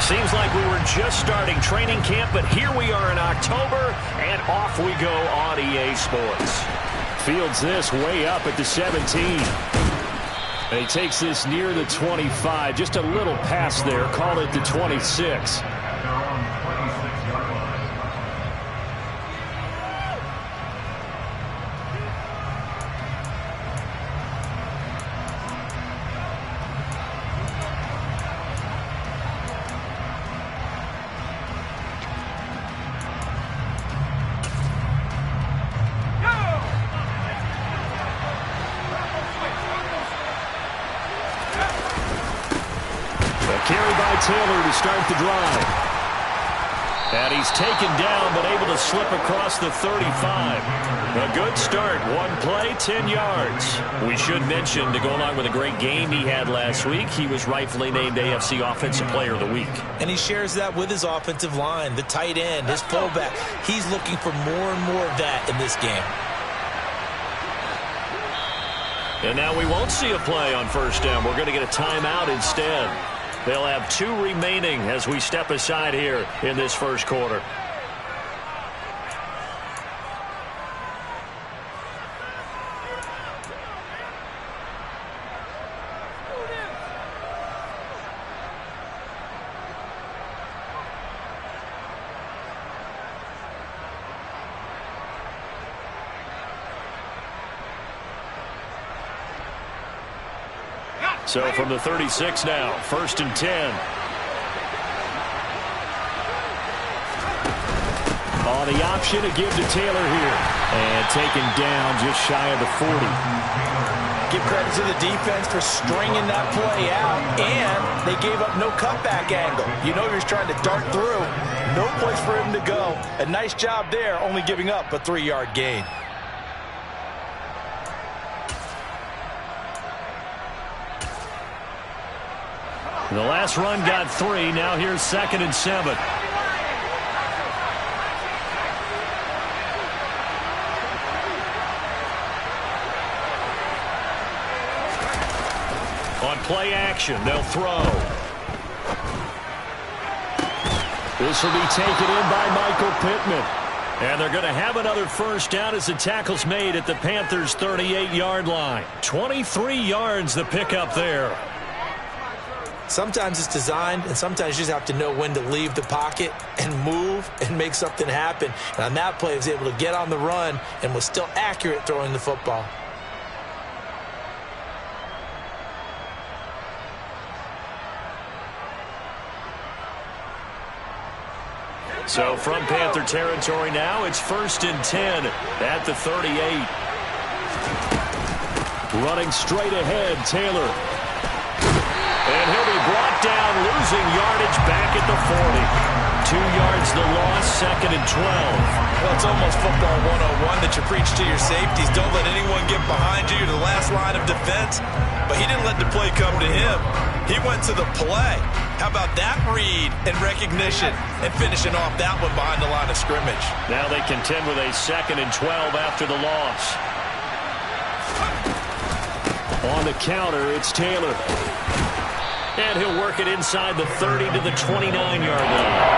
Seems like we were just starting training camp, but here we are in October, and off we go on EA Sports. Fields this way up at the 17. And he takes this near the 25. Just a little pass there. Call it the 26. Carry by Taylor to start the drive. And he's taken down, but able to slip across the 35. A good start. One play, 10 yards. We should mention, to go along with a great game he had last week, he was rightfully named AFC Offensive Player of the Week. And he shares that with his offensive line, the tight end, his fullback. He's looking for more and more of that in this game. And now we won't see a play on first down. We're going to get a timeout instead. They'll have 2 remaining as we step aside here in this first quarter. So from the 36 now, 1st and 10. On the option to give to Taylor here. And taken down just shy of the 40. Give credit to the defense for stringing that play out, and they gave up no cutback angle. You know, you're trying to dart through. No place for him to go. A nice job there, only giving up a 3-yard gain. The last run got 3. Now here's 2nd and 7. On play action, they'll throw. This will be taken in by Michael Pittman. And they're going to have another first down as the tackle's made at the Panthers' 38-yard line. 23 yards the pickup there. Sometimes it's designed, and sometimes you just have to know when to leave the pocket and move and make something happen. And on that play, he was able to get on the run and was still accurate throwing the football. So from Panther territory now, it's 1st and 10 at the 38. Running straight ahead, Taylor. And he'll be brought down, losing yardage back at the 40. 2 yards the loss, 2nd and 12. Well, it's almost football 101 that you preach to your safeties. Don't let anyone get behind you to the last line of defense. But he didn't let the play come to him. He went to the play. How about that read and recognition and finishing off that one behind the line of scrimmage? Now they contend with a 2nd and 12 after the loss. On the counter, it's Taylor. And he'll work it inside the 30 to the 29-yard line.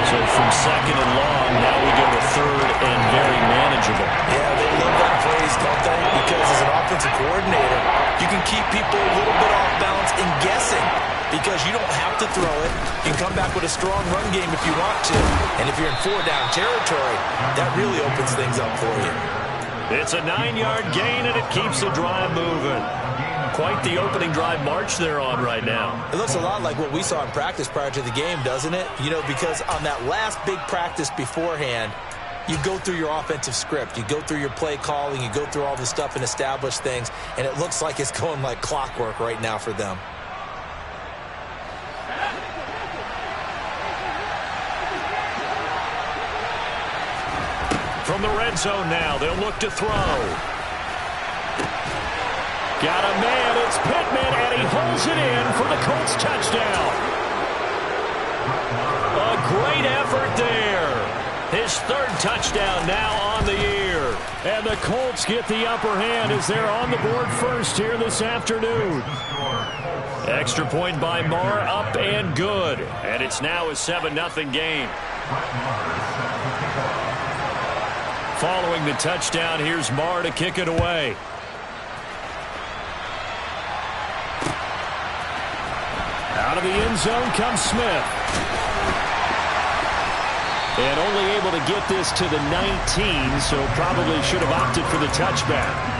So from 2nd and long, now we go to 3rd and very manageable. Yeah, they love that phrase, don't they? Because as an offensive coordinator, you can keep people a little bit off balance and guessing because you don't have to throw it. You can come back with a strong run game if you want to. And if you're in 4-down territory, that really opens things up for you. It's a 9-yard gain, and it keeps the drive moving. Quite the opening drive march they're on right now. It looks a lot like what we saw in practice prior to the game, doesn't it? You know, because on that last big practice beforehand, you go through your offensive script. You go through your play calling. You go through all the stuff and establish things. And it looks like it's going like clockwork right now for them. From the red zone now, they'll look to throw. Got a man, it's Pittman, and he holds it in for the Colts touchdown. A great effort there. His 3rd touchdown now on the year. And the Colts get the upper hand as they're on the board first here this afternoon. Extra point by Marr, up and good. And it's now a 7-0 game. Following the touchdown, here's Marr to kick it away. Out of the end zone comes Smith. And only able to get this to the 19, so probably should have opted for the touchback.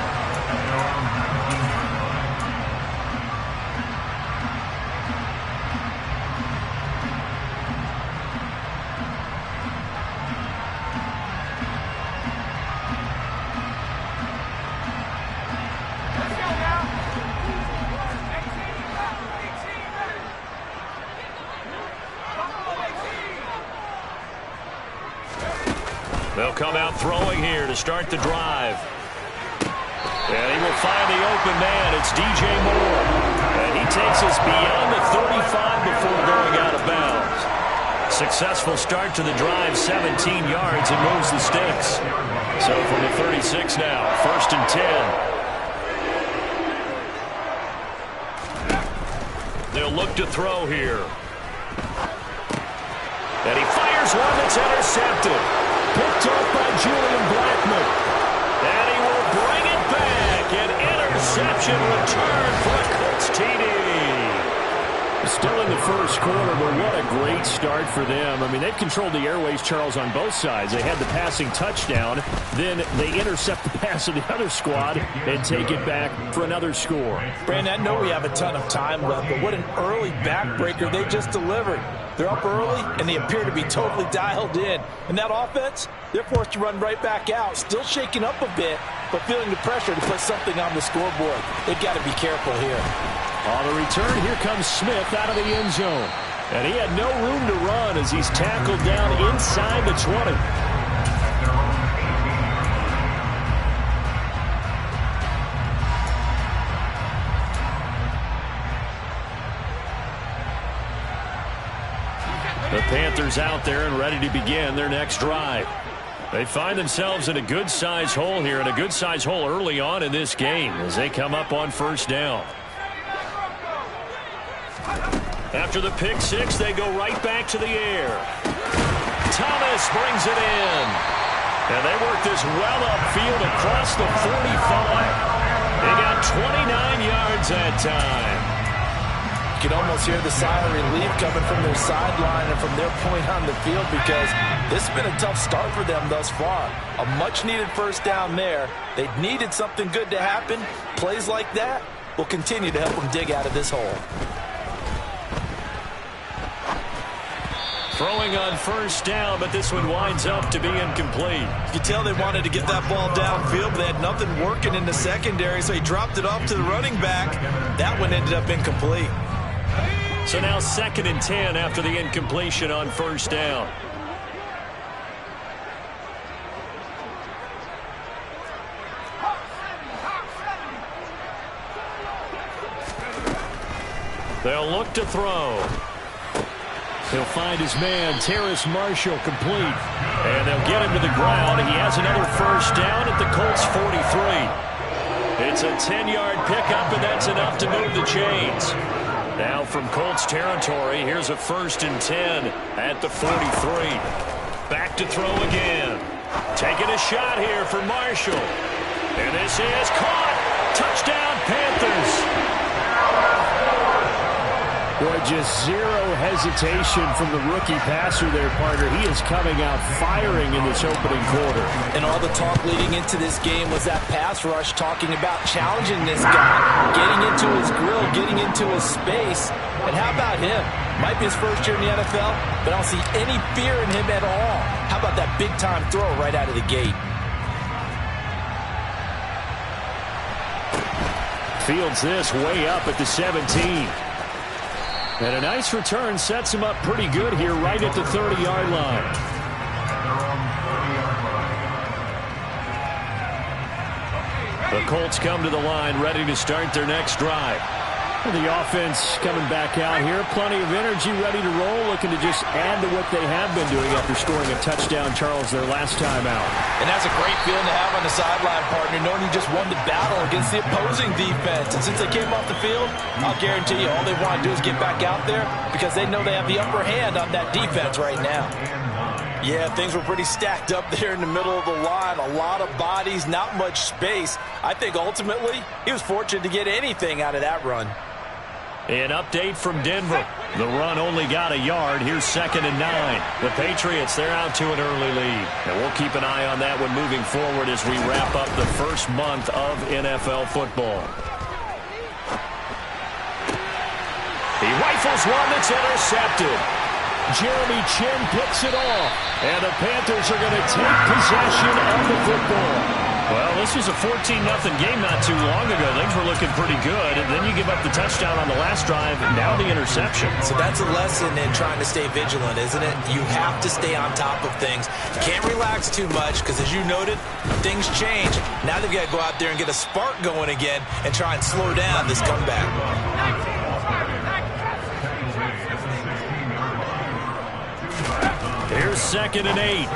They'll come out throwing here to start the drive. And he will find the open man. It's DJ Moore. And he takes us beyond the 35 before going out of bounds. Successful start to the drive, 17 yards, and moves the sticks. So from the 36 now, 1st and 10. They'll look to throw here. And he fires one that's intercepted. Picked up by Julian Blackman. And he will bring it back. An interception return for a Colts TD. Still in the first quarter, but what a great start for them. I mean, they've controlled the airways, Charles, on both sides. They had the passing touchdown. Then they intercept the pass of the other squad and take it back for another score. Brandon, I know we have a ton of time left, but what an early backbreaker they just delivered. They're up early, and they appear to be totally dialed in. And that offense, they're forced to run right back out. Still shaking up a bit, but feeling the pressure to put something on the scoreboard. They've got to be careful here. On the return, here comes Smith out of the end zone. And he had no room to run as he's tackled down inside the 20. The Panthers out there and ready to begin their next drive. They find themselves in a good-sized hole here, and a good-sized hole early on in this game as they come up on 1st down. After the pick six, they go right back to the air. Thomas brings it in. And they work this well upfield across the 45. They got 29 yards that time. You can almost hear the sigh of relief coming from their sideline and from their point on the field, because this has been a tough start for them thus far. A much-needed 1st down there. They needed something good to happen. Plays like that will continue to help them dig out of this hole. Throwing on 1st down, but this one winds up to be incomplete. You can tell they wanted to get that ball downfield, but they had nothing working in the secondary, so he dropped it off to the running back. That one ended up incomplete. So now 2nd and 10 after the incompletion on 1st down. They'll look to throw. He'll find his man, Terrace Marshall, complete. And they'll get him to the ground. He has another 1st down at the Colts 43. It's a 10-yard pickup, and that's enough to move the chains. Now from Colts territory, here's a 1st and 10 at the 43. Back to throw again. Taking a shot here for Marshall. And this is caught. Touchdown, Panthers. Boy, just zero hesitation from the rookie passer there, partner. He is coming out firing in this opening quarter. And all the talk leading into this game was that pass rush, talking about challenging this guy, getting into his grill, getting into his space. And how about him? Might be his first year in the NFL, but I don't see any fear in him at all. How about that big-time throw right out of the gate? Fields this way up at the 17. And a nice return sets him up pretty good here right at the 30-yard line. The Colts come to the line ready to start their next drive. The offense coming back out here. Plenty of energy, ready to roll, looking to just add to what they have been doing after scoring a touchdown, Charles, their last time out. And that's a great feeling to have on the sideline, partner, knowing you just won the battle against the opposing defense. And since they came off the field, I'll guarantee you all they want to do is get back out there because they know they have the upper hand on that defense right now. Yeah, things were pretty stacked up there in the middle of the line. A lot of bodies, not much space. I think ultimately he was fortunate to get anything out of that run. An update from Denver. The run only got a yard. Here's 2nd and 9. The Patriots, they're out to an early lead. And we'll keep an eye on that one moving forward as we wrap up the first month of NFL football. He rifles one that's intercepted. Jeremy Chin picks it off. And the Panthers are going to take possession of the football. Well, this was a 14-0 game not too long ago. Things were looking pretty good. And then you give up the touchdown on the last drive, and now the interception. So that's a lesson in trying to stay vigilant, isn't it? You have to stay on top of things. You can't relax too much because, as you noted, things change. Now they've got to go out there and get a spark going again and try and slow down this comeback. Here's 2nd and 8.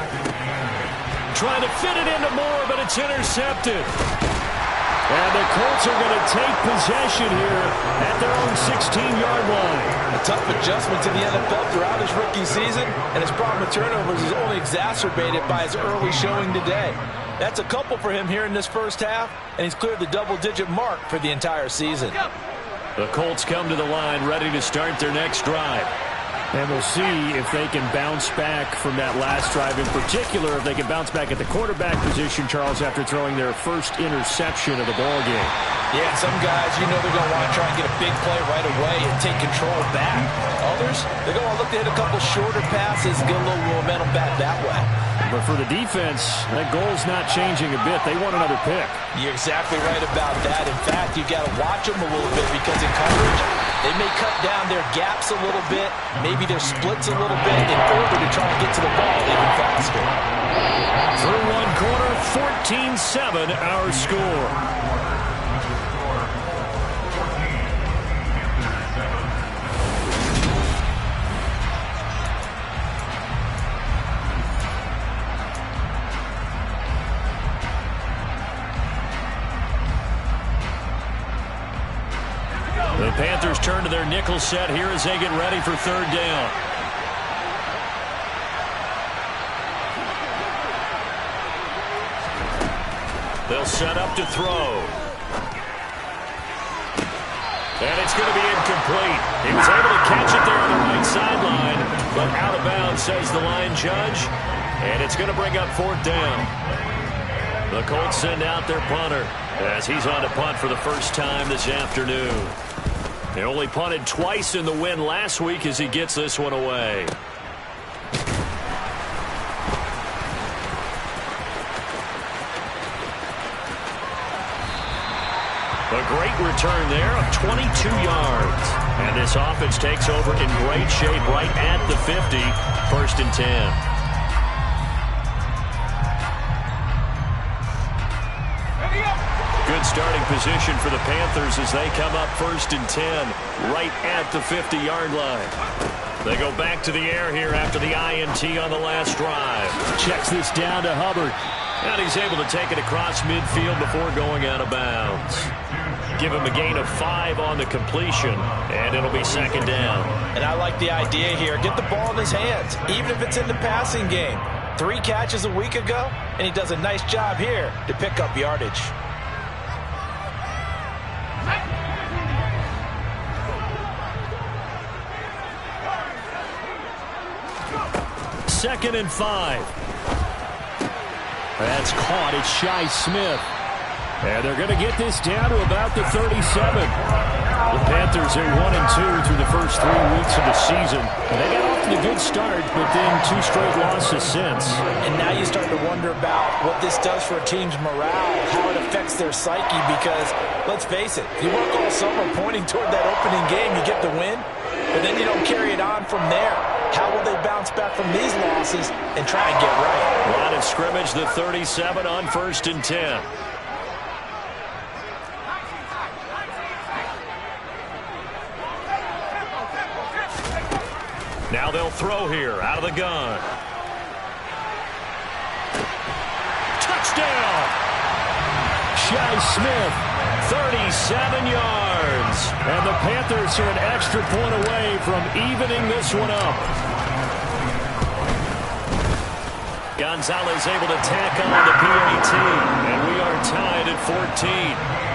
Trying to fit it into Moore, but it's intercepted. And the Colts are going to take possession here at their own 16-yard line. A tough adjustment to the NFL throughout his rookie season, and his problem with turnovers is only exacerbated by his early showing today. That's a couple for him here in this first half, and he's cleared the double-digit mark for the entire season. The Colts come to the line ready to start their next drive. And we'll see if they can bounce back from that last drive. In particular, if they can bounce back at the quarterback position, Charles, after throwing their first interception of the ballgame. Yeah, and some guys, you know they're going to want to try and get a big play right away and take control back. Others, they're going to look to hit a couple shorter passes, get a little momentum back that way. But for the defense, that goal's not changing a bit. They want another pick. You're exactly right about that. In fact, you've got to watch them a little bit because in coverage, they may cut down their gaps a little bit, maybe their splits a little bit in order to try and get to the ball even faster. Through one quarter, 14-7 our score. The Panthers turn to their nickel set here as they get ready for 3rd down. They'll set up to throw. And it's going to be incomplete. He was able to catch it there on the right sideline, but out of bounds, says the line judge. And it's going to bring up 4th down. The Colts send out their punter as he's on to punt for the first time this afternoon. They only punted twice in the win last week as he gets this one away. A great return there of 22 yards. And this offense takes over in great shape right at the 50. 1st and 10. Good starting position for the Panthers as they come up 1st and 10 right at the 50-yard line. They go back to the air here after the INT on the last drive. Checks this down to Hubbard. And he's able to take it across midfield before going out of bounds. Give him a gain of 5 on the completion, and it'll be 2nd down. And I like the idea here. Get the ball in his hands, even if it's in the passing game. 3 catches a week ago, and he does a nice job here to pick up yardage. 2nd and 5. That's caught. It's Shi Smith. And they're going to get this down to about the 37. The Panthers are 1-2 through the first 3 weeks of the season. And they got off to a good start, but then 2 straight losses since. And now you start to wonder about what this does for a team's morale, how it affects their psyche, because, let's face it, you work all summer pointing toward that opening game, you get the win, but then you don't carry it on from there. How will they bounce back from these losses and try and get right? Line of scrimmage, the 37 on 1st and 10. Now they'll throw here out of the gun. Touchdown! Shi Smith, 37 yards. And the Panthers are an extra point away from evening this one up. Gonzalez able to tack on the PAT. And we are tied at 14.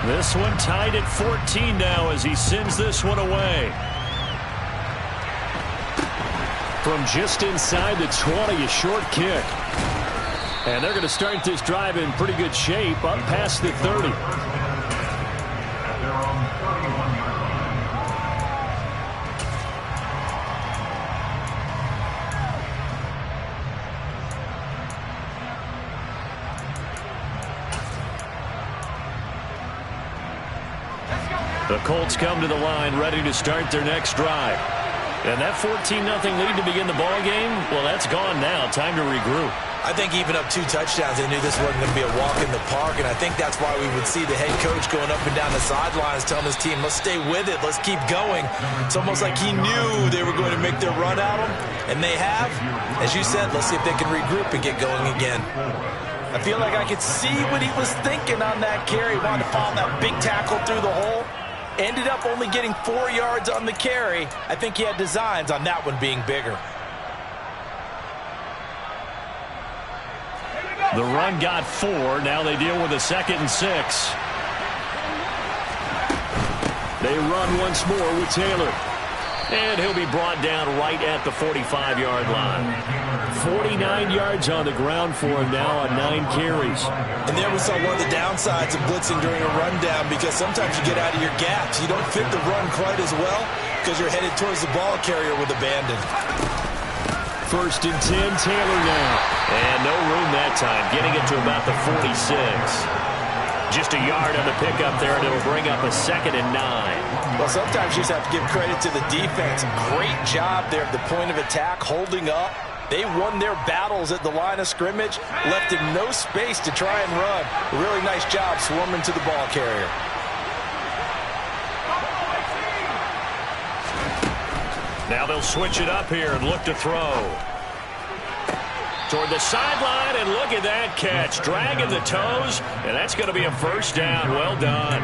This one tied at 14 now as he sends this one away. From just inside the 20, a short kick. And they're going to start this drive in pretty good shape up past the 30. The Colts come to the line ready to start their next drive. And that 14-0 lead to begin the ball game, well, that's gone now. Time to regroup. I think even up 2 touchdowns, they knew this wasn't going to be a walk in the park, and I think that's why we would see the head coach going up and down the sidelines telling his team, let's stay with it, let's keep going. It's almost like he knew they were going to make their run at him, and they have. As you said, let's see if they can regroup and get going again. I feel like I could see what he was thinking on that carry. He wanted to follow that big tackle through the hole. Ended up only getting 4 yards on the carry. I think he had designs on that one being bigger. The run got 4. Now they deal with a 2nd and 6. They run once more with Taylor. And he'll be brought down right at the 45-yard line. 49 yards on the ground for him now on 9 carries. And there we saw one of the downsides of blitzing during a rundown, because sometimes you get out of your gaps. You don't fit the run quite as well because you're headed towards the ball carrier with abandon. 1st and 10, Taylor now. And no room that time, getting it to about the 46. Just a yard on the pickup there, and it'll bring up a 2nd and 9. Well, sometimes you just have to give credit to the defense. Great job there at the point of attack, holding up. They won their battles at the line of scrimmage, left him no space to try and run. A really nice job swarming to the ball carrier. Now they'll switch it up here and look to throw. Toward the sideline, and look at that catch. Dragging the toes, and that's going to be a 1st down. Well done.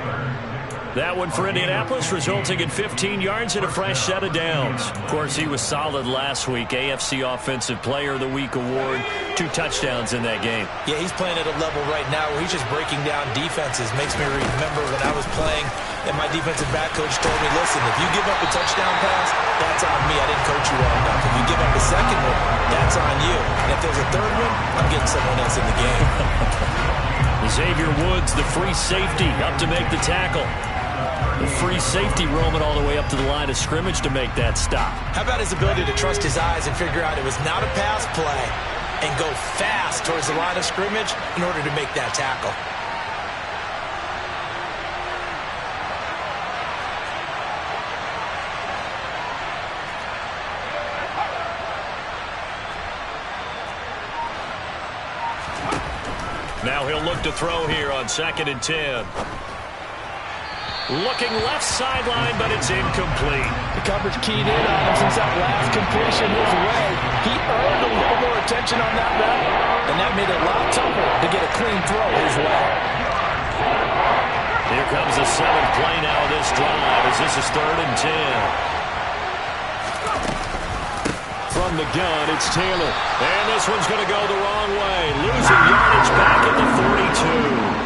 That one for Indianapolis, resulting in 15 yards and a fresh set of downs. Of course, he was solid last week. AFC Offensive Player of the Week award. 2 touchdowns in that game. Yeah, he's playing at a level right now where he's just breaking down defenses. Makes me remember when I was playing and my defensive back coach told me, listen, if you give up a touchdown pass, that's on me. I didn't coach you well enough. If you give up a 2nd one, that's on you. And if there's a 3rd one, I'm getting someone else in the game. Xavier Woods, the free safety, up to make the tackle. The free safety roaming all the way up to the line of scrimmage to make that stop. How about his ability to trust his eyes and figure out it was not a pass play and go fast towards the line of scrimmage in order to make that tackle. Now he'll look to throw here on 2nd and 10. Looking left sideline, but it's incomplete. The coverage keyed in on him since that last completion his way. He earned a little more attention on that route, and that made it a lot tougher to get a clean throw his way. Here comes the 7th play now of this drive as this is 3rd and 10. From the gun, it's Taylor. And this one's going to go the wrong way. Losing yardage back at the 42.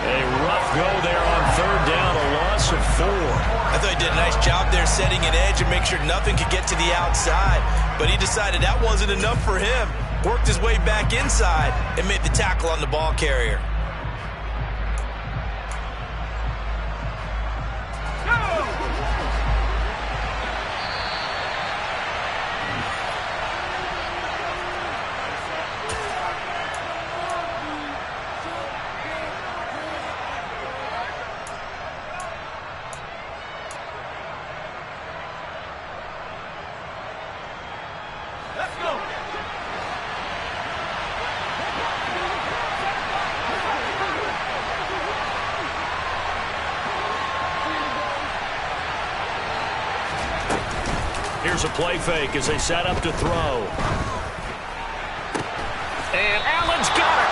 A rough go there on 3rd down, a loss of 4. I thought he did a nice job there setting an edge and make sure nothing could get to the outside. But he decided that wasn't enough for him. Worked his way back inside and made the tackle on the ball carrier. Here's a play fake as they set up to throw. And Allen's got it.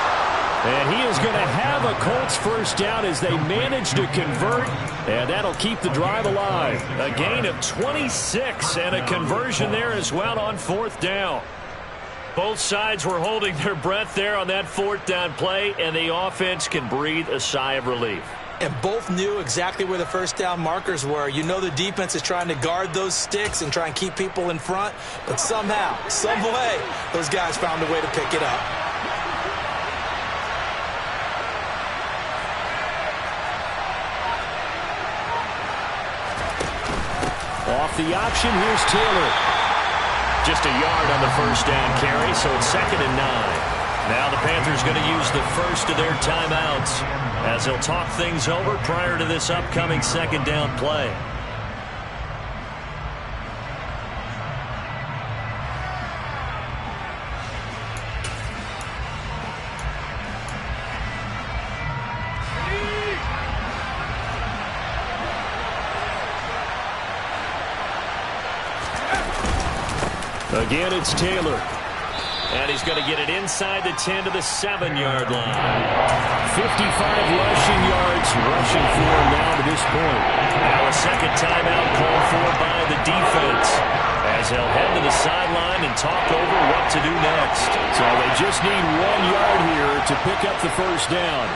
And he is going to have a Colts first down as they manage to convert, and that'll keep the drive alive. A gain of 26 and a conversion there as well on fourth down. Both sides were holding their breath there on that fourth down play, and the offense can breathe a sigh of relief. And both knew exactly where the first down markers were. You know the defense is trying to guard those sticks and try and keep people in front, but somehow, some way, those guys found a way to pick it up. Off the option, here's Taylor. Just a yard on the first down carry, so it's 2nd and 9. Now the Panthers going to use the first of their timeouts as they'll talk things over prior to this upcoming second down play. Again, it's Taylor. And he's going to get it inside the 10 to the 7-yard line. 55 rushing yards rushing for him now to this point. Now a second timeout called for by the defense as they'll head to the sideline and talk over what to do next. So they just need 1 yard here to pick up the first down.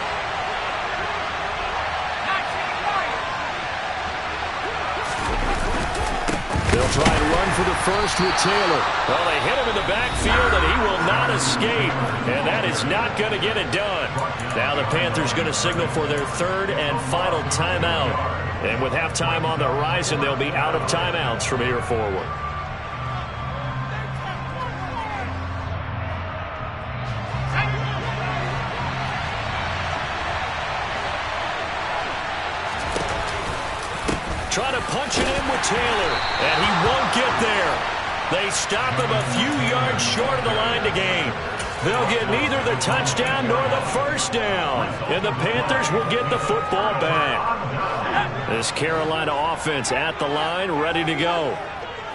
They'll try and run for the first with Taylor. Well, they hit him in the backfield, and he will not escape. And that is not going to get it done. Now the Panthers going to signal for their third and final timeout. And with halftime on the horizon, they'll be out of timeouts from here forward. Trying to punch it in with Taylor, and he won't get there. They stop him a few yards short of the line to gain. They'll get neither the touchdown nor the first down, and the Panthers will get the football back. This Carolina offense at the line, ready to go.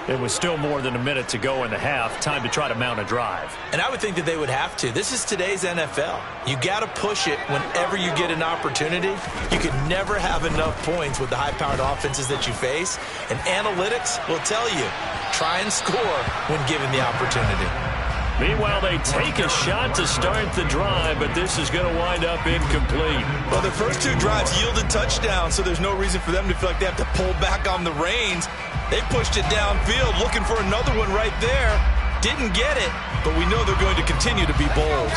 It was still more than a minute to go in the half. Time to try to mount a drive. And I would think that they would have to. This is today's NFL. You got to push it whenever you get an opportunity. You can never have enough points with the high-powered offenses that you face. And analytics will tell you, try and score when given the opportunity. Meanwhile, they take a shot to start the drive, but this is going to wind up incomplete. Well, their first 2 drives yielded touchdowns, so there's no reason for them to feel like they have to pull back on the reins. They pushed it downfield, looking for another one right there. Didn't get it, but we know they're going to continue to be bold.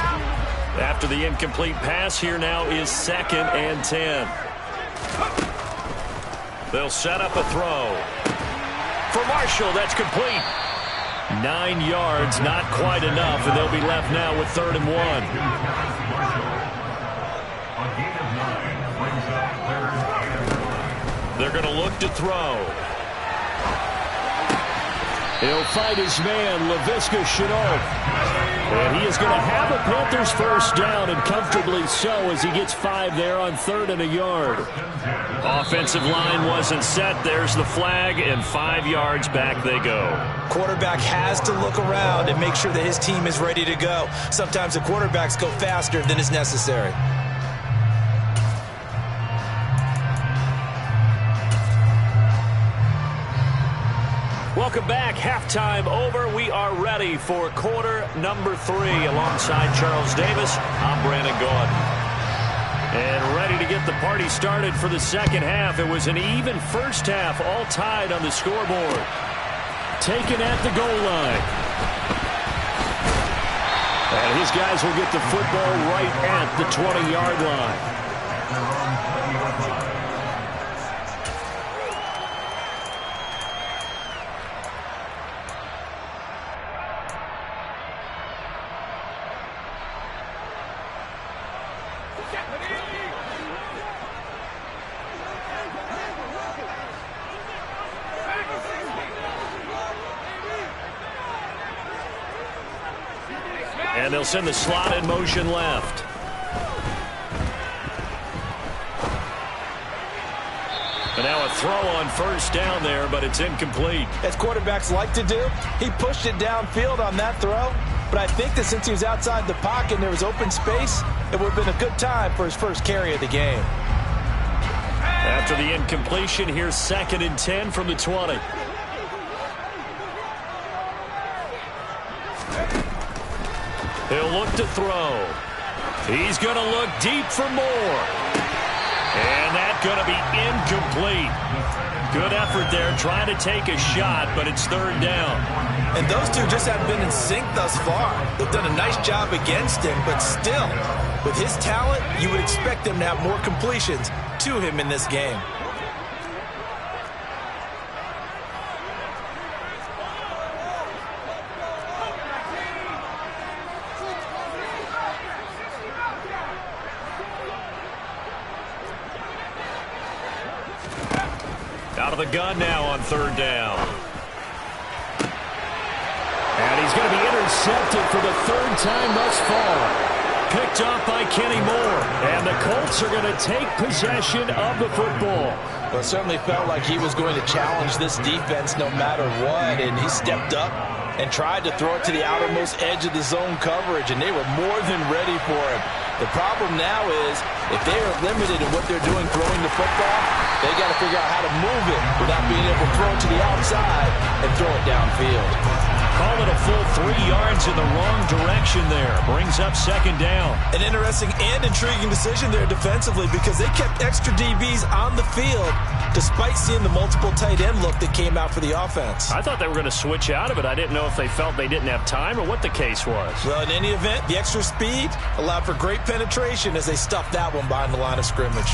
After the incomplete pass, here now is 2nd and 10. They'll set up a throw. For Marshall, that's complete. 9 yards, not quite enough, and they'll be left now with 3rd and 1. They're going to look to throw. He'll fight his man, Laviska Shenault. And he is going to have a Panthers first down, and comfortably so, as he gets 5 there on 3rd and a yard. Offensive line wasn't set. There's the flag, and 5 yards back they go. Quarterback has to look around and make sure that his team is ready to go. Sometimes the quarterbacks go faster than is necessary. Welcome back. Halftime over. We are ready for quarter number 3. Alongside Charles Davis, I'm Brandon Gordon. And ready to get the party started for the second half. It was an even first half, all tied on the scoreboard. Taken at the goal line. And his guys will get the football right at the 20-yard line. And they'll send the slot in motion left. And now a throw on first down there, but it's incomplete. As quarterbacks like to do, he pushed it downfield on that throw. But I think that since he was outside the pocket and there was open space, it would have been a good time for his first carry of the game. After the incompletion, here's 2nd and 10 from the 20. He'll look to throw. He's going to look deep for more. And that's going to be incomplete. Good effort there trying to take a shot, but it's 3rd down. And those two just haven't been in sync thus far. They've done a nice job against him, but still, with his talent, you would expect him to have more completions to him in this game. Out of the gun now on 3rd down. And he's going to be intercepted for the 3rd time thus far. Picked off by Kenny Moore. And the Colts are going to take possession of the football. Well, it certainly felt like he was going to challenge this defense no matter what. And he stepped up and tried to throw it to the outermost edge of the zone coverage. And they were more than ready for him. The problem now is if they are limited in what they're doing throwing the football, they got to figure out how to move it without being able to throw it to the outside and throw it downfield. Call it a full 3 yards in the wrong direction there. Brings up 2nd down. An interesting and intriguing decision there defensively because they kept extra DBs on the field despite seeing the multiple tight end look that came out for the offense. I thought they were going to switch out of it. I didn't know if they felt they didn't have time or what the case was. Well, in any event, the extra speed allowed for great penetration as they stuffed that one behind the line of scrimmage.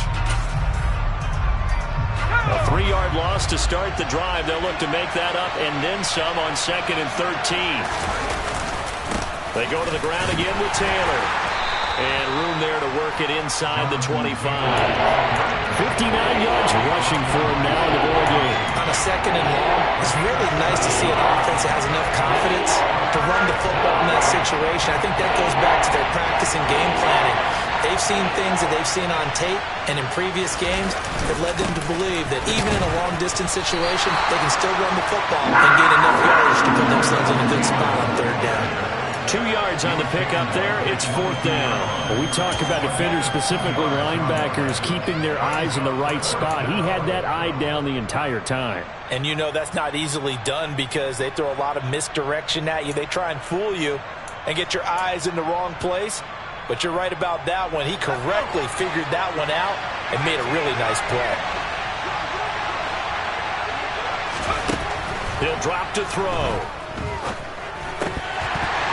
A 3-yard loss to start the drive. They'll look to make that up and then some on 2nd and 13. They go to the ground again with Taylor. And room there to work it inside the 25. 59 yards rushing for him now in the ball game. On a 2nd and long, it's really nice to see an offense that has enough confidence to run the football in that situation. I think that goes back to their practice and game planning. They've seen things that they've seen on tape and in previous games that led them to believe that even in a long-distance situation, they can still run the football and gain enough yardage to put themselves in a good spot on 3rd down. 2 yards on the pickup there. It's 4th down. When we talk about defenders, specifically linebackers, keeping their eyes in the right spot. He had that eye down the entire time. And you know that's not easily done because they throw a lot of misdirection at you. They try and fool you and get your eyes in the wrong place. But you're right about that one. He correctly figured that one out and made a really nice play. He'll drop to throw.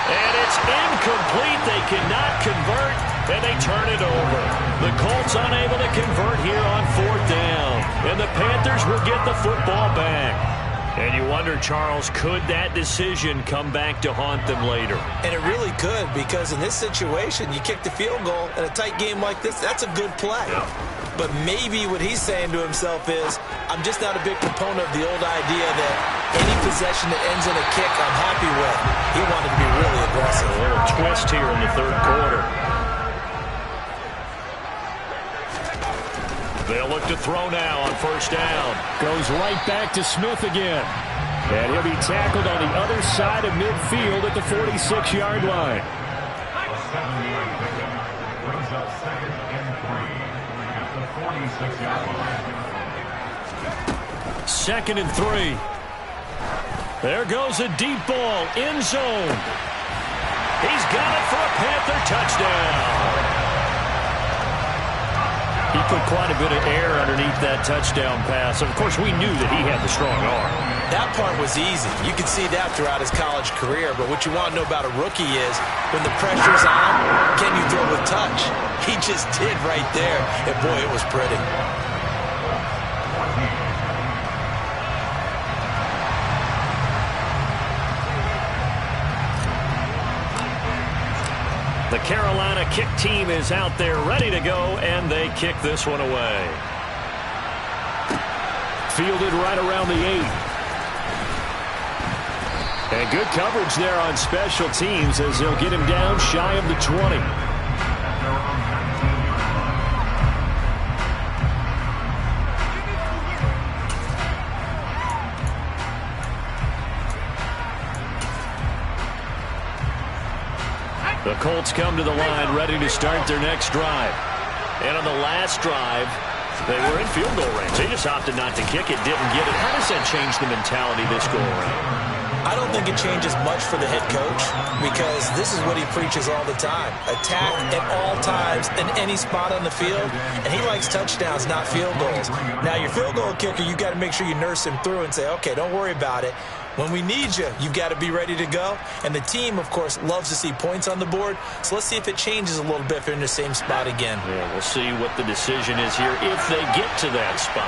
And it's incomplete. They cannot convert, and they turn it over. The Colts unable to convert here on 4th down. And the Panthers will get the football back. And you wonder, Charles, could that decision come back to haunt them later? And it really could, because in this situation, you kick the field goal in a tight game like this, that's a good play. Yeah. But maybe what he's saying to himself is, I'm just not a big proponent of the old idea that any possession that ends in a kick I'm happy with. He wanted to be really aggressive. A little twist here in the 3rd quarter. They'll look to throw now on 1st down. Goes right back to Smith again. And he'll be tackled on the other side of midfield at the 46-yard line. 2nd and 3. There goes a deep ball, end zone. He's got it for a Panther touchdown. He put quite a bit of air underneath that touchdown pass. Of course, we knew that he had the strong arm. That part was easy. You could see that throughout his college career. But what you want to know about a rookie is when the pressure's on, can you throw with touch? He just did right there. And, boy, it was pretty. The Carolina kick team is out there ready to go, and they kick this one away. Fielded right around the 8. And good coverage there on special teams as they'll get him down shy of the 20. Colts come to the line, ready to start their next drive. And on the last drive, they were in field goal range. They just opted not to kick it, didn't get it. How does that change the mentality this go-around? I don't think it changes much for the head coach because this is what he preaches all the time. Attack at all times in any spot on the field, and he likes touchdowns, not field goals. Now, your field goal kicker, you've got to make sure you nurse him through and say, okay, don't worry about it. When we need you, you've got to be ready to go. And the team, of course, loves to see points on the board. So let's see if it changes a little bit if they're in the same spot again. Yeah, we'll see what the decision is here if they get to that spot.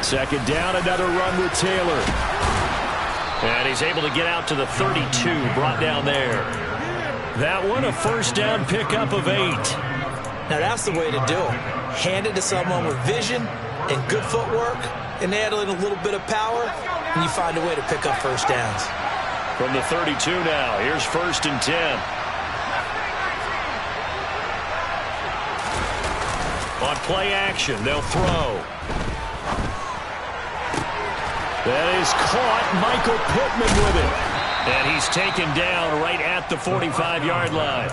Second down, another run with Taylor. And he's able to get out to the 32, brought down there. That one, a first down pickup of 8. Now, that's the way to do it. Hand it to someone with vision and good footwork, and add in a little bit of power, and you find a way to pick up first downs. From the 32 now, here's 1st and 10. On play action, they'll throw. That is caught. Michael Pittman with it. And he's taken down right at the 45-yard line.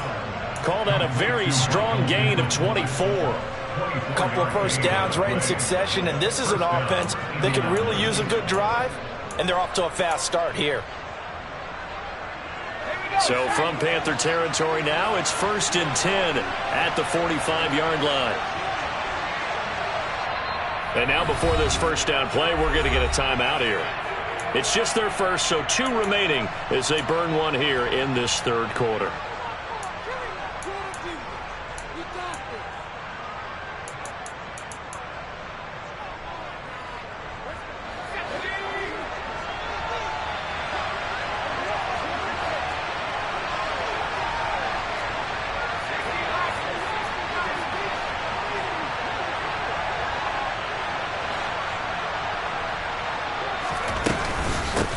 Call that a very strong gain of 24. A couple of first downs right in succession, and this is an offense that could really use a good drive, and they're off to a fast start here. So from Panther territory now, it's 1st and 10 at the 45-yard line. And now before this first down play, we're going to get a timeout here. It's just their first, so 2 remaining as they burn one here in this third quarter.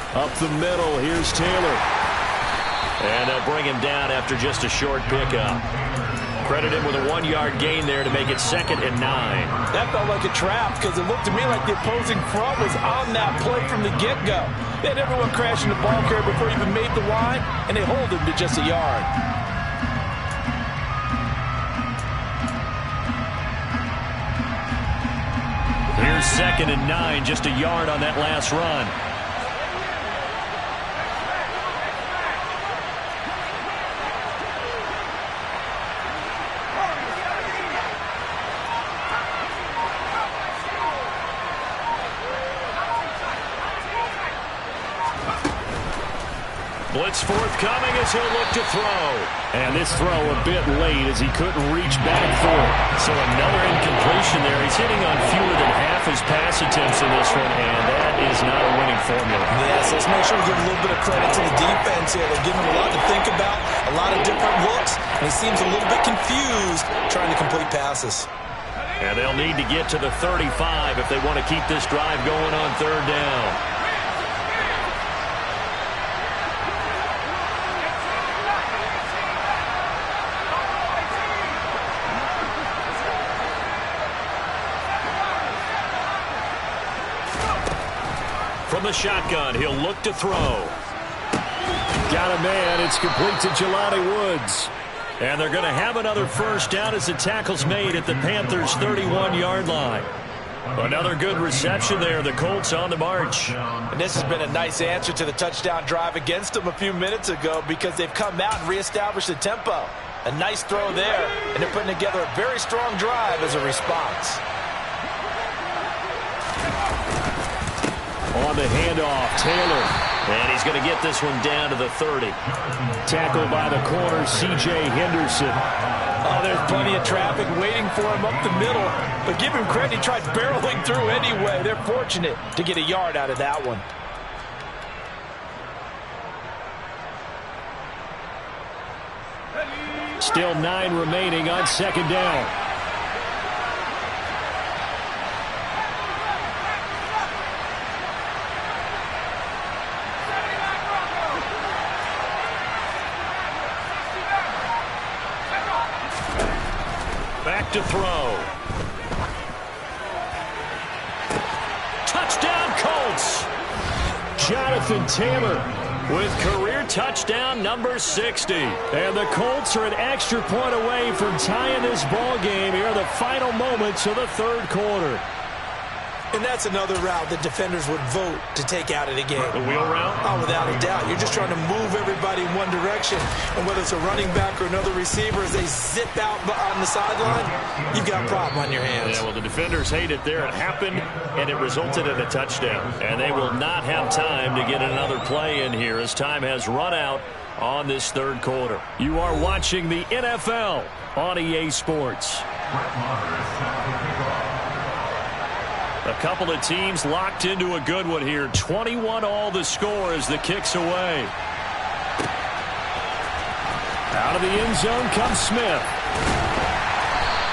Up the middle, here's Taylor. And they'll bring him down after just a short pickup. Credit him with a 1-yard gain there to make it 2nd and 9. That felt like a trap because it looked to me like the opposing front was on that play from the get-go. They had everyone crashing the ball carrier before he even made the line, and they hold him to just a yard. Here's 2nd and 9, just a yard on that last run. Blitz forthcoming as he'll look to throw. And this throw a bit late as he couldn't reach back for it. So another incompletion there. He's hitting on fewer than half his pass attempts in this one, and that is not a winning formula. Yes, let's make sure we give a little bit of credit to the defense here. They're giving him a lot to think about, a lot of different looks, and he seems a little bit confused trying to complete passes. And they'll need to get to the 35 if they want to keep this drive going on 3rd down. From the shotgun, he'll look to throw. Got a man. It's complete to Jelani Woods. And they're going to have another first down as the tackle's made at the Panthers' 31-yard line. Another good reception there. The Colts on the march. And this has been a nice answer to the touchdown drive against them a few minutes ago because they've come out and reestablished the tempo. A nice throw there, and they're putting together a very strong drive as a response. On the handoff, Taylor. And he's going to get this one down to the 30. Tackled by the corner, C.J. Henderson. Oh, there's plenty of traffic waiting for him up the middle. But give him credit, he tried barreling through anyway. They're fortunate to get a yard out of that one. Still 9 remaining on 2nd down. Back to throw. Touchdown, Colts. Jonathan Taylor with career touchdown number 60. And the Colts are an extra point away from tying this ball game here in the final moments of the third quarter. And that's another route that defenders would vote to take out of the game. The wheel route? Oh, without a doubt. You're just trying to move everybody in one direction. And whether it's a running back or another receiver, as they zip out on the sideline, you've got a problem on your hands. Yeah, well, the defenders hate it there. It happened, and it resulted in a touchdown. And they will not have time to get another play in here as time has run out on this third quarter. You are watching the NFL on EA Sports. A couple of teams locked into a good one here. 21-all the score as the kick's away. Out of the end zone comes Smith.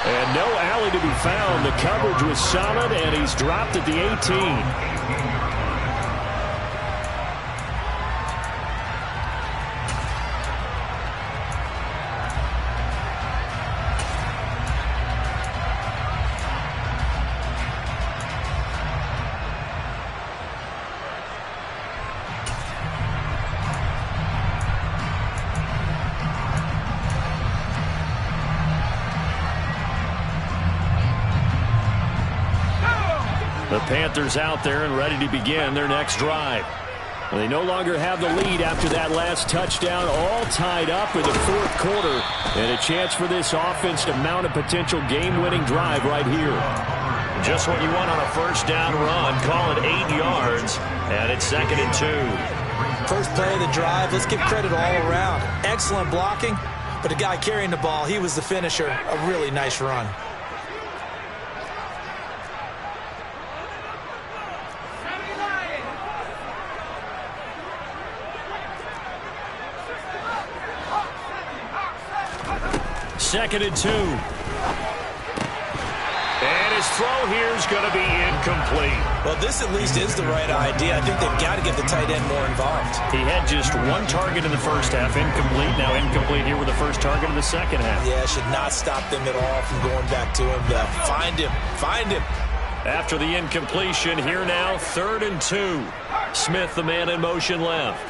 And no alley to be found. The coverage was solid, and he's dropped at the 18. The Panthers out there and ready to begin their next drive. They no longer have the lead after that last touchdown, all tied up in the fourth quarter, and a chance for this offense to mount a potential game-winning drive right here. Just what you want on a first down run. Call it 8 yards, and it's 2nd and 2. First play of the drive, let's give credit all around. Excellent blocking, but the guy carrying the ball, he was the finisher. A really nice run. Second and 2. And his throw here is going to be incomplete. Well, this at least is the right idea. I think they've got to get the tight end more involved. He had just one target in the first half, incomplete. Now incomplete here with the first target in the second half. Yeah, should not stop them at all from going back to him. Find him. Find him. After the incompletion, here now, 3rd and 2. Smith, the man in motion left.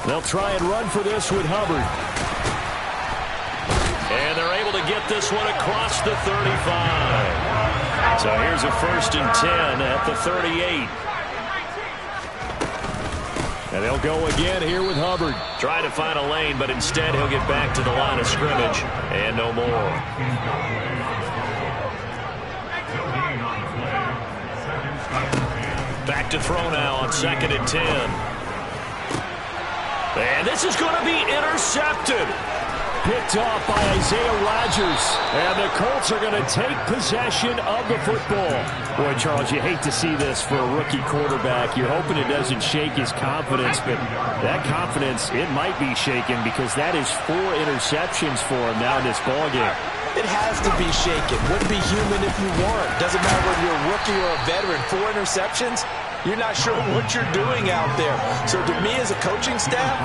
They'll try and run for this with Hubbard. And they're able to get this one across the 35. So here's a 1st and 10 at the 38. And they'll go again here with Hubbard. Try to find a lane, but instead he'll get back to the line of scrimmage and no more. Back to throw now on 2nd and 10. And this is going to be intercepted. Picked off by Isaiah Rodgers. And the Colts are going to take possession of the football. Boy, Charles, you hate to see this for a rookie quarterback. You're hoping it doesn't shake his confidence, but that confidence, it might be shaken because that is 4 interceptions for him now in this ballgame. It has to be shaken. Wouldn't be human if you weren't. Doesn't matter whether you're a rookie or a veteran. 4 interceptions, you're not sure what you're doing out there. So to me as a coaching staff,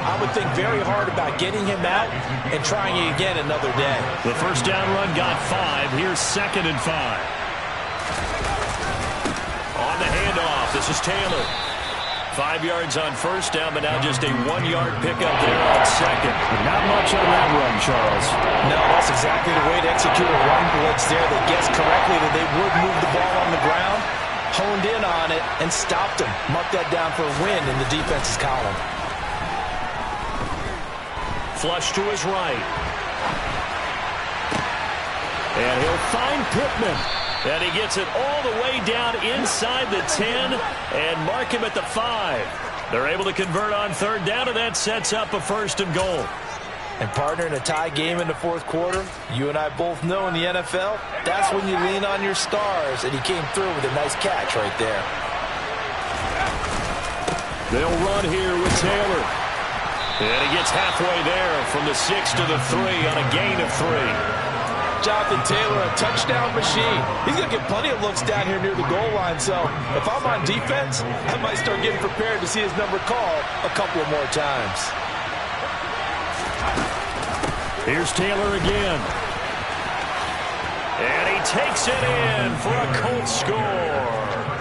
I would think very hard about getting him out and trying it again another day. The first down run got 5. Here's 2nd and 5. On the handoff, this is Taylor. 5 yards on first down, but now just a 1-yard pickup there on 2nd. Not much on that run, Charles. No, that's exactly the way to execute a run blitz there. They guessed correctly that they would move the ball on the ground, honed in on it, and stopped him. Mark that down for a win in the defense's column. Flush to his right. And he'll find Pittman. And he gets it all the way down inside the 10 and mark him at the 5. They're able to convert on 3rd down, and that sets up a 1st and goal. And partner, in a tie game in the fourth quarter, you and I both know in the NFL, that's when you lean on your stars, and he came through with a nice catch right there. They'll run here with Taylor. And he gets halfway there from the 6 to the 3 on a gain of 3. Jonathan Taylor, a touchdown machine. He's going to get plenty of looks down here near the goal line, so if I'm on defense, I might start getting prepared to see his number called a couple of more times. Here's Taylor again. And he takes it in for a Colts score.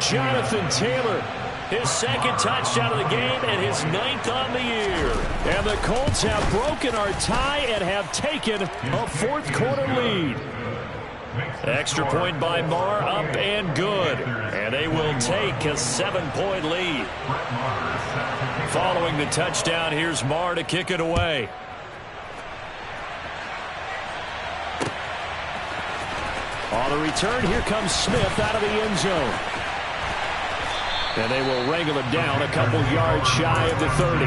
Jonathan Taylor, his second touchdown of the game and his 9th on the year. And the Colts have broken our tie and have taken a fourth-quarter lead. Extra point by Marr, up and good. And they will take a 7-point lead. Following the touchdown, here's Marr to kick it away. On the return, here comes Smith out of the end zone. And they will wrangle him down a couple yards shy of the 30.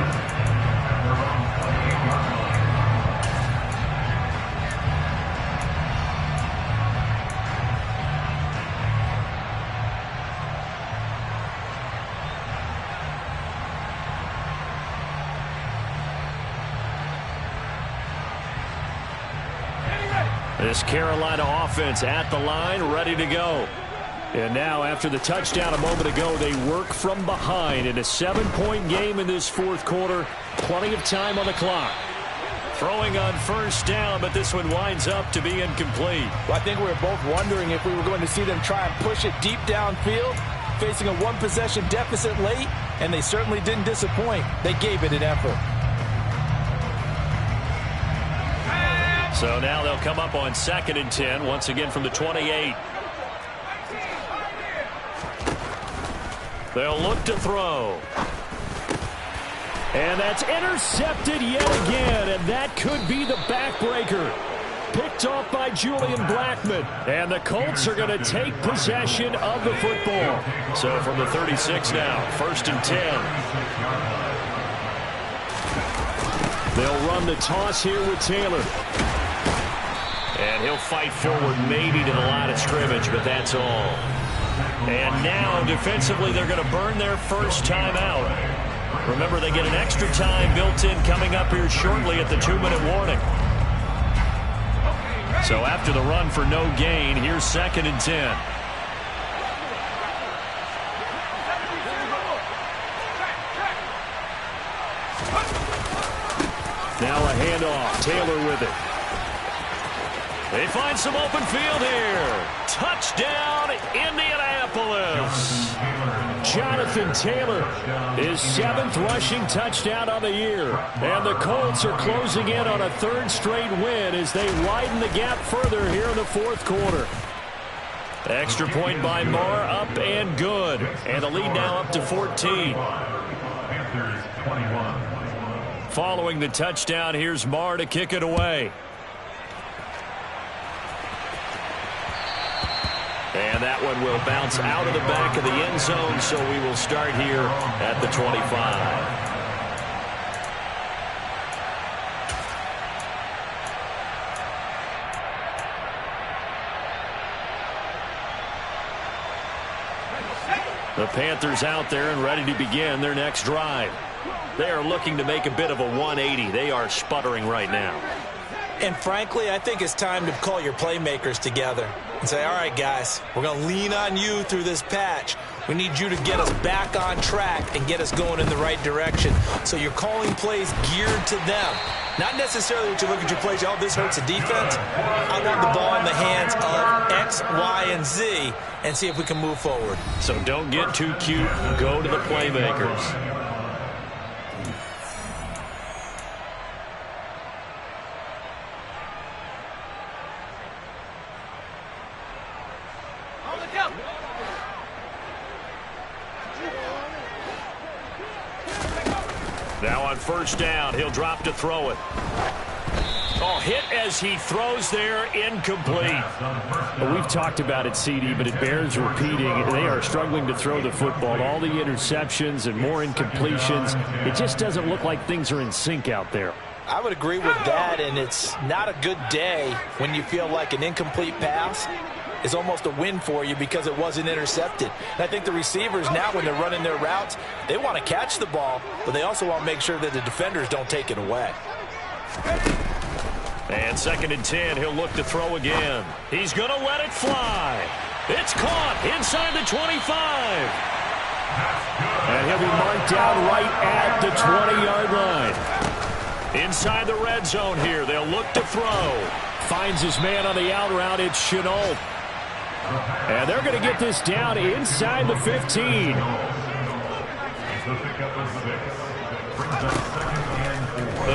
This Carolina offense at the line, ready to go. And now, after the touchdown a moment ago, they work from behind in a 7-point game in this fourth quarter. Plenty of time on the clock. Throwing on first down, but this one winds up to be incomplete. Well, I think we were both wondering if we were going to see them try and push it deep downfield, facing a one-possession deficit late, and they certainly didn't disappoint. They gave it an effort. So now they'll come up on 2nd and 10, once again from the 28. They'll look to throw. And that's intercepted yet again, and that could be the backbreaker. Picked off by Julian Blackmon. And the Colts are going to take possession of the football. So from the 36 now, 1st and 10. They'll run the toss here with Taylor. And he'll fight forward maybe to the line of scrimmage, but that's all. And now, defensively, they're going to burn their first time out. Remember, they get an extra time built in coming up here shortly at the 2-minute warning. So after the run for no gain, here's 2nd and 10. Now a handoff. Taylor with it. They find some open field here. Touchdown, Indianapolis. Jonathan Taylor, his 7th rushing touchdown on the year. And the Colts are closing in on a 3rd straight win as they widen the gap further here in the fourth quarter. Extra point by Marr, up and good. And the lead now up to 14. Following the touchdown, here's Marr to kick it away. And that one will bounce out of the back of the end zone, so we will start here at the 25. The Panthers out there and ready to begin their next drive. They are looking to make a bit of a 180. They are sputtering right now. And frankly, I think it's time to call your playmakers together and say, all right, guys, we're going to lean on you through this patch. We need you to get us back on track and get us going in the right direction. So you're calling plays geared to them. Not necessarily that you look at your plays, oh, this hurts the defense. I want the ball in the hands of X, Y, and Z and see if we can move forward. So don't get too cute. Go to the playmakers. Now on first down, he'll drop to throw it. Oh, hit as he throws there, incomplete. Well, we've talked about it, CD, but it bears repeating. They are struggling to throw the football. All the interceptions and more incompletions. It just doesn't look like things are in sync out there. I would agree with that, and it's not a good day when you feel like an incomplete pass is almost a win for you because it wasn't intercepted. And I think the receivers now, when they're running their routes, they want to catch the ball, but they also want to make sure that the defenders don't take it away. And 2nd and 10, he'll look to throw again. He's going to let it fly. It's caught inside the 25. And he'll be marked down right at the 20-yard line. Inside the red zone here, they'll look to throw. Finds his man on the out route. It's Chenault. And they're going to get this down inside the 15.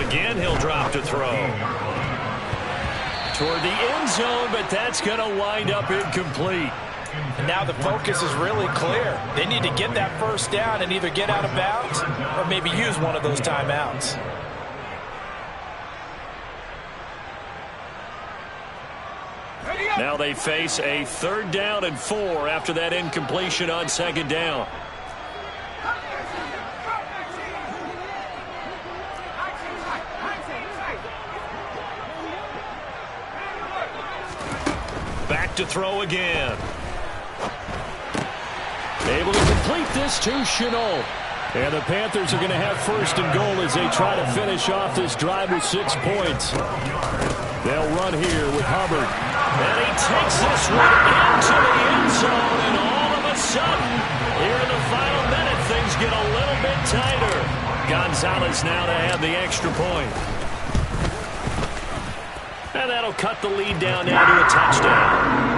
Again, he'll drop to throw. Toward the end zone, but that's going to wind up incomplete. And now the focus is really clear. They need to get that first down and either get out of bounds or maybe use one of those timeouts. Now they face a 3rd down and 4 after that incompletion on 2nd down. Back to throw again. Able to complete this to Chenault. And the Panthers are going to have 1st and goal as they try to finish off this drive with 6 points. They'll run here with Hubbard. And he takes this one into the end zone, and all of a sudden, here in the final minute, things get a little bit tighter. Gonzalez now to have the extra point. And that'll cut the lead down now to a touchdown.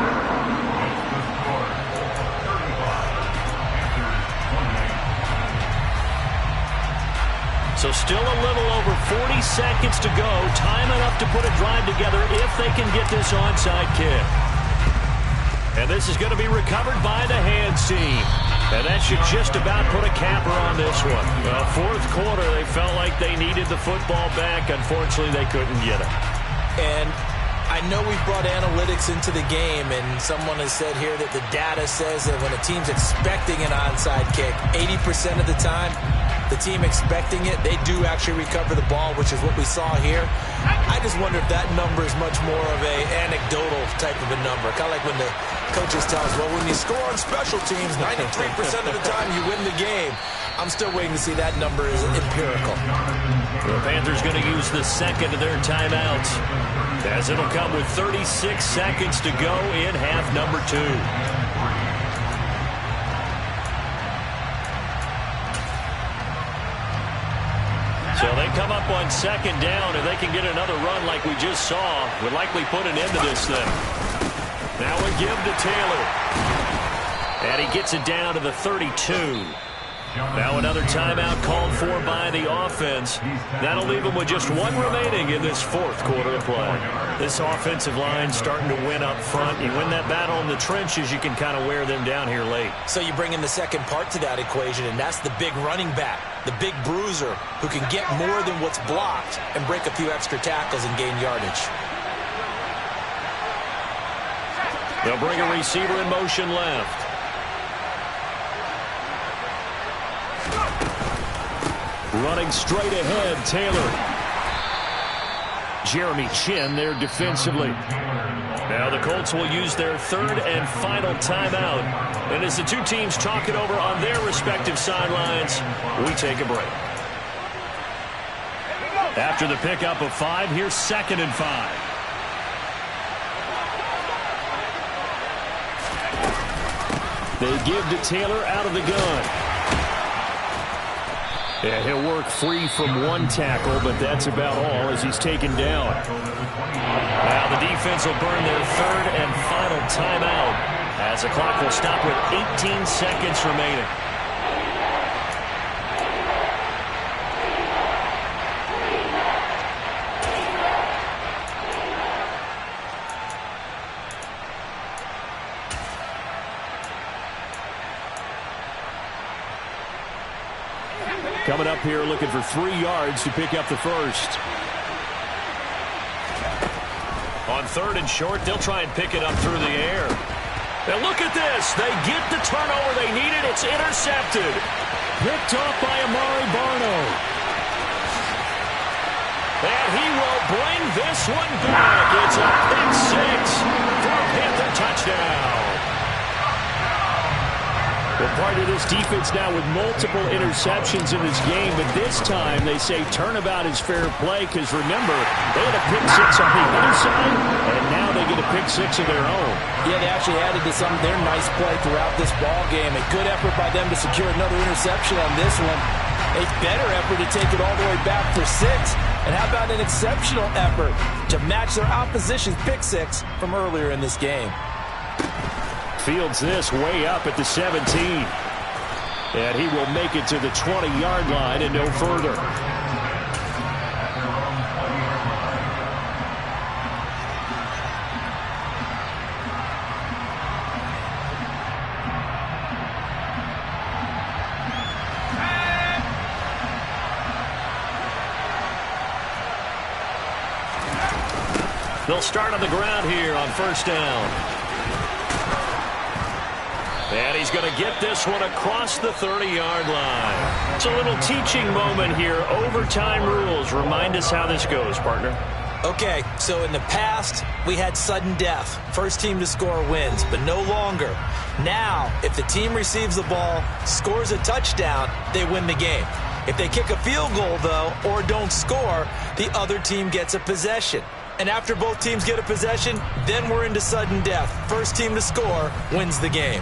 So still a little over 40 seconds to go. Time enough to put a drive together if they can get this onside kick. And this is going to be recovered by the hands team. And that should just about put a capper on this one. Well, 4th quarter, they felt like they needed the football back. Unfortunately, they couldn't get it. And I know we've brought analytics into the game, and someone has said here that the data says that when a team's expecting an onside kick, 80% of the time, the team expecting it, they do actually recover the ball, which is what we saw here. I just wonder if that number is much more of a anecdotal type of a number. Kind of like when the coaches tell us, well, when you score on special teams, 93% of the time you win the game. I'm still waiting to see that number is empirical. The Panthers going to use the 2nd of their timeouts, as it'll come with 36 seconds to go in half number 2. So they come up on 2nd down, and they can get another run like we just saw. Would likely put an end to this thing. Now we give to Taylor. And he gets it down to the 32. Now another timeout called for by the offense. That'll leave them with just 1 remaining in this 4th quarter of play. This offensive line starting to win up front. You win that battle in the trenches, you can kind of wear them down here late. So you bring in the second part to that equation, and that's the big running back, the big bruiser, who can get more than what's blocked and break a few extra tackles and gain yardage. They'll bring a receiver in motion left. Running straight ahead, Taylor. Jeremy Chin there defensively. Now the Colts will use their 3rd and final timeout. And as the two teams talk it over on their respective sidelines, we take a break. After the pickup of 5, here's 2nd and 5. They give to Taylor out of the gun. Yeah, he'll work free from 1 tackle, but that's about all as he's taken down. Now the defense will burn their 3rd and final timeout as the clock will stop with 18 seconds remaining. Coming up here looking for 3 yards to pick up the 1st. On 3rd and short, they'll try and pick it up through the air. And look at this. They get the turnover they needed. It's intercepted. Picked off by Amari Barno. And he will bring this one back. It's a pick 6 for a Panther touchdown. Well, part of this defense now with multiple interceptions in this game, but this time they say turnabout is fair play because, remember, they had a pick 6 on the other side, and now they get a pick 6 of their own. Yeah, they actually added to some of their nice play throughout this ball game. A good effort by them to secure another interception on this one. A better effort to take it all the way back for 6. And how about an exceptional effort to match their opposition's pick 6 from earlier in this game? Fields this way up at the 17. And he will make it to the 20-yard line and no further. They'll start on the ground here on first down. And he's going to get this one across the 30-yard line. It's a little teaching moment here. Overtime rules. Remind us how this goes, partner. Okay, so in the past, we had sudden death. First team to score wins, but no longer. Now, if the team receives the ball, scores a touchdown, they win the game. If they kick a field goal, though, or don't score, the other team gets a possession. And after both teams get a possession, then we're into sudden death. First team to score wins the game.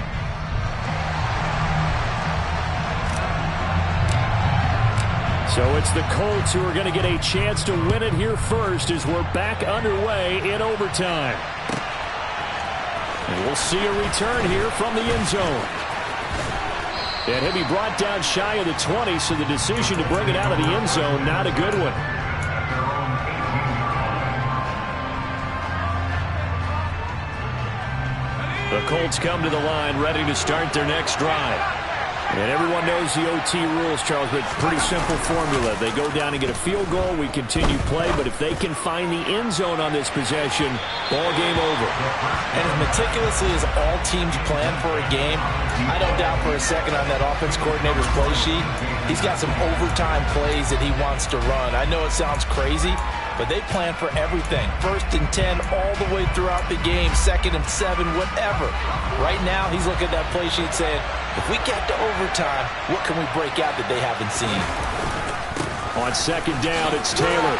So it's the Colts who are going to get a chance to win it here first as we're back underway in overtime. And we'll see a return here from the end zone. And he'll be brought down shy of the 20, so the decision to bring it out of the end zone, not a good one. The Colts come to the line ready to start their next drive. And everyone knows the OT rules, Charles, but pretty simple formula. They go down and get a field goal, we continue play, but if they can find the end zone on this possession, ball game over. And as meticulously as all teams plan for a game, I don't doubt for a second on that offense coordinator's play sheet, he's got some overtime plays that he wants to run. I know it sounds crazy, but they plan for everything. 1st and 10 all the way throughout the game, 2nd and 7, whatever. Right now, he's looking at that play sheet saying, if we get to overtime, what can we break out that they haven't seen? On 2nd down, it's Taylor.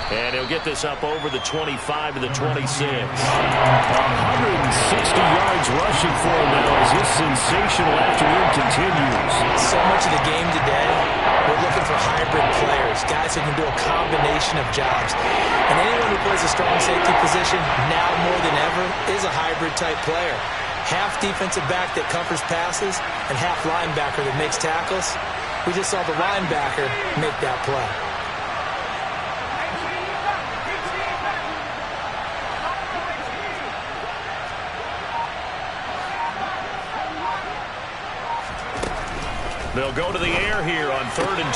And he'll get this up over the 25 to the 26. 160 yards rushing for him now as this sensational afternoon continues. So much of the game today, we're looking for hybrid players, guys who can do a combination of jobs. And anyone who plays a strong safety position, now more than ever, is a hybrid type player. Half defensive back that covers passes and half linebacker that makes tackles. We just saw the linebacker make that play. They'll go to the air here on 3rd and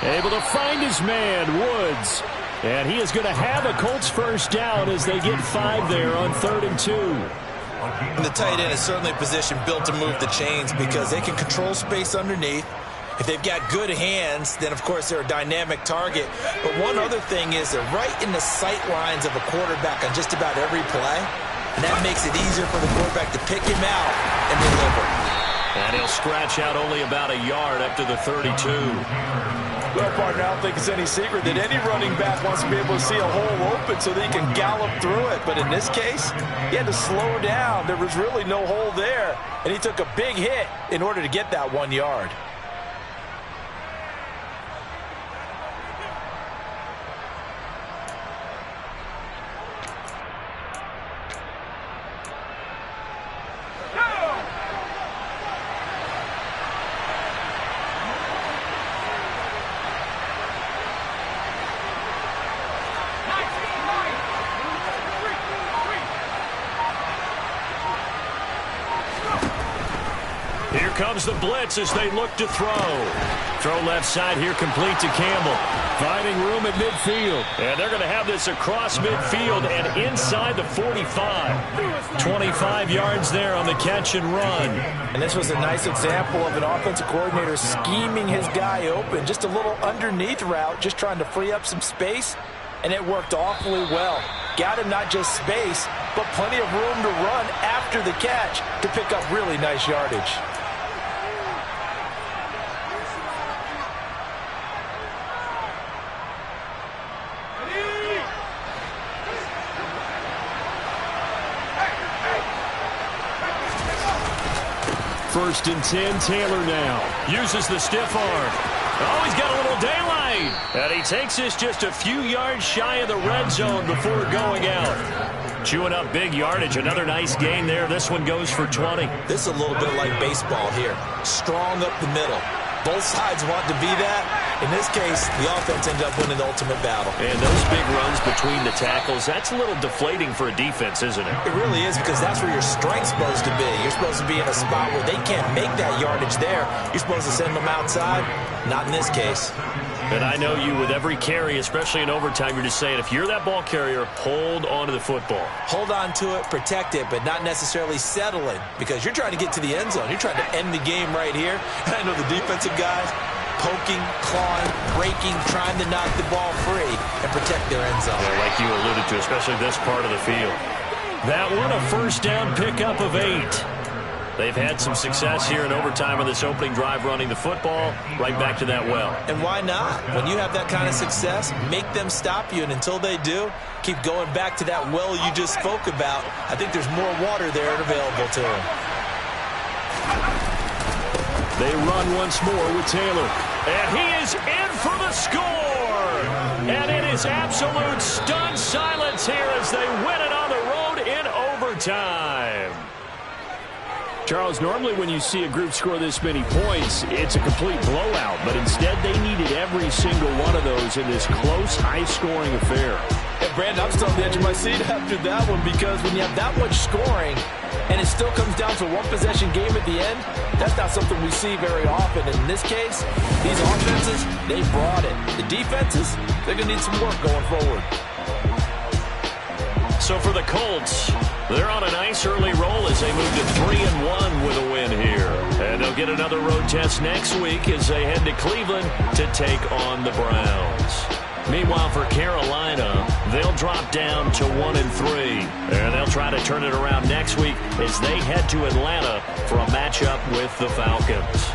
2. Able to find his man, Woods. And he is going to have a Colts first down as they get 5 there on 3rd and 2. And the tight end is certainly a position built to move the chains because they can control space underneath. If they've got good hands, then, of course, they're a dynamic target. But one other thing is they're right in the sight lines of a quarterback on just about every play. And that makes it easier for the quarterback to pick him out and deliver. And he'll scratch out only about a yard up to the 32. Well, partner, I don't think it's any secret that any running back wants to be able to see a hole open so that he can gallop through it. But in this case, he had to slow down. There was really no hole there. And he took a big hit in order to get that 1 yard. Here comes the blitz as they look to throw. Throw left side here, complete to Campbell. Finding room at midfield. And they're going to have this across midfield and inside the 45. 25 yards there on the catch and run. And this was a nice example of an offensive coordinator scheming his guy open. Just a little underneath route, just trying to free up some space. And it worked awfully well. Got him not just space, but plenty of room to run after the catch to pick up really nice yardage. First and 10, Taylor now. Uses the stiff arm. Oh, he's got a little daylight. And he takes this just a few yards shy of the red zone before going out. Chewing up big yardage. Another nice gain there. This one goes for 20. This is a little bit like baseball here. Strong up the middle. Both sides want to be that. In this case, the offense ended up winning the ultimate battle. And those big runs between the tackles, that's a little deflating for a defense, isn't it? It really is, because that's where your strength's supposed to be. You're supposed to be in a spot where they can't make that yardage there. You're supposed to send them outside. Not in this case. And I know you, with every carry, especially in overtime, you're just saying, if you're that ball carrier, hold on to the football. Hold on to it, protect it, but not necessarily settle it, because you're trying to get to the end zone. You're trying to end the game right here. And I know the defensive guys poking, clawing, breaking, trying to knock the ball free and protect their end zone. Yeah, like you alluded to, especially this part of the field. That one, a first down pickup of 8. They've had some success here in overtime on this opening drive running the football right back to that well. And why not? When you have that kind of success, make them stop you, and until they do, keep going back to that well you just spoke about. I think there's more water there available to them. They run once more with Taylor. And he is in for the score! And it is absolute stunned silence here as they win it on the road in overtime. Charles, normally when you see a group score this many points, it's a complete blowout. But instead, they needed every single one of those in this close, high-scoring affair. And Brandon, I'm still on the edge of my seat after that one, because when you have that much scoring and it still comes down to a one-possession game at the end, that's not something we see very often. And in this case, these offenses, they brought it. The defenses, they're going to need some work going forward. So for the Colts, they're on a nice early roll as they move to 3-1 with a win here. And they'll get another road test next week as they head to Cleveland to take on the Browns. Meanwhile, for Carolina, they'll drop down to 1-3. And they'll try to turn it around next week as they head to Atlanta for a matchup with the Falcons.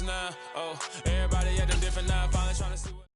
Now, oh, everybody acting different now, finally trying to see what